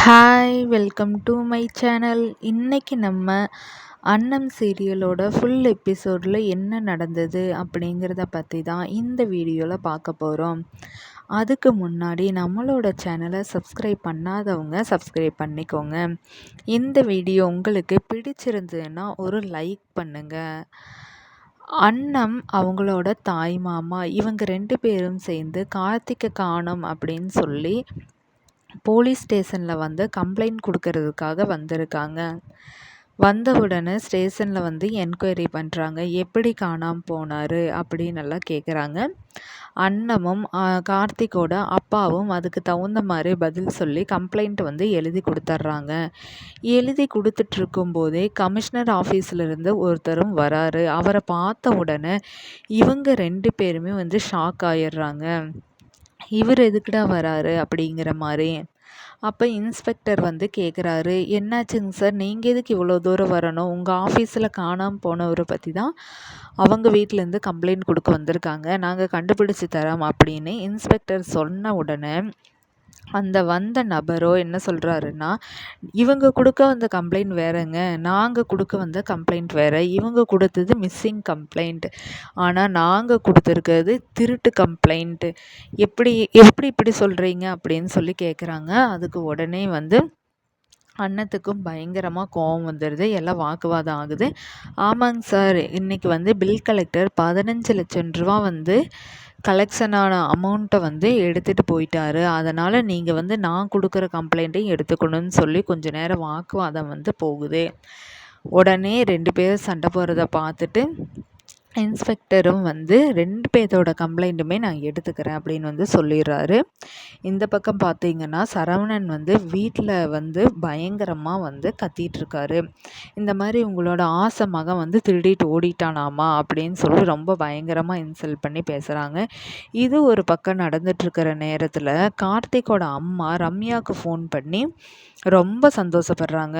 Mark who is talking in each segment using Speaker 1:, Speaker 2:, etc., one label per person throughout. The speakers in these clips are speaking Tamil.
Speaker 1: Hi welcome to my channel. இன்றைக்கி நம்ம அன்னம் சீரியலோட ஃபுல் எபிசோடில் என்ன நடந்தது அப்படிங்கிறத பற்றி தான் இந்த வீடியோவில் பார்க்க போகிறோம். அதுக்கு முன்னாடி நம்மளோட சேனலை சப்ஸ்கிரைப் பண்ணாதவங்க சப்ஸ்கிரைப் பண்ணிக்கோங்க. இந்த வீடியோ உங்களுக்கு பிடிச்சிருந்ததுன்னா ஒரு லைக் பண்ணுங்கள். அன்னம் அவங்களோட தாய் மாமா இவங்க 2 பேரும் சேர்ந்து கார்த்திகை காணோம் அப்படின்னு சொல்லி போலீஸ் ஸ்டேஷனில் வந்து கம்ப்ளைண்ட் கொடுக்கறதுக்காக வந்திருக்காங்க. வந்த உடனே ஸ்டேஷனில் வந்து என்கொயரி பண்ணுறாங்க. எப்படி காணாமல் போனார் அப்படின்னு எல்லாம் கேட்குறாங்க. அண்ணமும் கார்த்திகோட அப்பாவும் அதுக்கு தகுந்த மாதிரி பதில் சொல்லி கம்ப்ளைண்ட் வந்து எழுதி கொடுத்துட்றாங்க. எழுதி கொடுத்துட்ருக்கும்போதே கமிஷனர் ஆஃபீஸிலிருந்து ஒருத்தரும் வராரு. அவரை பார்த்த உடனே இவங்க 2 பேருமே வந்து ஷாக் ஆயிடுறாங்க. இவர் எதுக்குடா வராரு அப்படிங்கிற மாதிரி. அப்போ இன்ஸ்பெக்டர் வந்து கேட்குறாரு, என்னாச்சுங்க சார், நீங்கள் எதுக்கு இவ்வளோ தூரம் வரணும்? உங்கள் ஆஃபீஸில் காணாமல் போனவரை பற்றி தான் அவங்க வீட்டிலேருந்து கம்ப்ளைண்ட் கொடுக்க வந்திருக்காங்க, நாங்கள் கண்டுபிடிச்சி தரோம் அப்படின்னு இன்ஸ்பெக்டர் சொன்ன உடனே அந்த வந்த நபரோ என்ன சொல்கிறாருன்னா, இவங்க கொடுக்க வந்த கம்ப்ளைண்ட் வேறங்க, நாங்கள் கொடுக்க வந்த கம்ப்ளைண்ட் வேறு. இவங்க கொடுத்தது மிஸ்ஸிங் கம்ப்ளைண்ட், ஆனால் நாங்கள் கொடுத்துருக்கிறது திருட்டு கம்ப்ளைண்ட்டு. எப்படி எப்படி இப்படி சொல்கிறீங்க அப்படின்னு சொல்லி கேட்குறாங்க. அதுக்கு உடனே வந்து அண்ணத்துக்கும் பயங்கரமாக கோவம் வந்துடுது. எல்லாம் வாக்குவாதம் ஆகுது. ஆமாங்க சார், இன்றைக்கி வந்து பில் கலெக்டர் 15 லட்சம் ரூபா வந்து கலெக்ஷனான அமௌண்ட்டை வந்து எடுத்துகிட்டு போயிட்டாரு. அதனால் நீங்கள் வந்து நான் கொடுக்குற கம்ப்ளைண்ட்டையும் எடுத்துக்கணும்னு சொல்லி கொஞ்ச நேரம் வாக்குவாதம் வந்து போகுது. உடனே 2 பேரும் சண்டை போடுறத பார்த்துட்டு இன்ஸ்பெக்டரும் வந்து 2 பேர்த்தோட கம்ப்ளைண்ட்டுமே நான் எடுத்துக்கிறேன் அப்படின்னு வந்து சொல்லிடுறாரு. இந்த பக்கம் பார்த்தீங்கன்னா சரவணன் வந்து வீட்டில் வந்து பயங்கரமாக வந்து கத்திகிட்ருக்காரு. இந்த மாதிரி உங்களோட ஆசை மகன் வந்து திருடிட்டு ஓடிட்டானாமா அப்படின்னு சொல்லி ரொம்ப பயங்கரமாக இன்சல்ட் பண்ணி பேசுகிறாங்க. இது ஒரு பக்கம் நடந்துட்டுருக்கிற நேரத்தில் கார்த்திகோட அம்மா ரம்யாவுக்கு ஃபோன் பண்ணி ரொம்ப சந்தோஷப்படுறாங்க.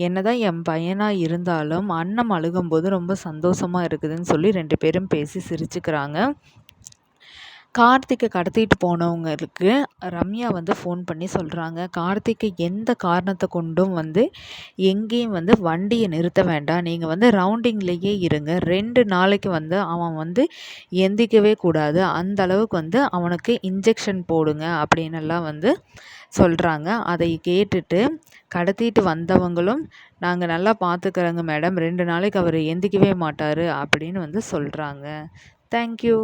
Speaker 1: என்னதான் என் பையனாக இருந்தாலும் அண்ணன் அழுகும்போது ரொம்ப சந்தோஷமாக இருக்குதுன்னு சொல்லி 2 பேரும் பேசி சிரிச்சுக்கிறாங்க. கார்த்திகை கடத்திட்டு போனவங்களுக்கு ரம்யா வந்து ஃபோன் பண்ணி சொல்கிறாங்க, கார்த்திகை எந்த காரணத்தை கொண்டும் வந்து எங்கேயும் வந்து வண்டியை நிறுத்த வேண்டாம், நீங்கள் வந்து ரவுண்டிங்லேயே இருங்க, 2 நாளைக்கு வந்து அவன் வந்து எந்திக்கவே கூடாது, அந்த அளவுக்கு வந்து அவனுக்கு இன்ஜெக்ஷன் போடுங்க அப்படின்னெல்லாம் வந்து சொல்கிறாங்க. அதை கேட்டுட்டு கடத்திட்டு வந்தவங்களும் நாங்கள் நல்லா பார்த்துக்கிறோங்க மேடம், 2 நாளைக்கு அவர் எந்திக்கவே மாட்டார் அப்படின்னு வந்து சொல்கிறாங்க. தேங்க்யூ.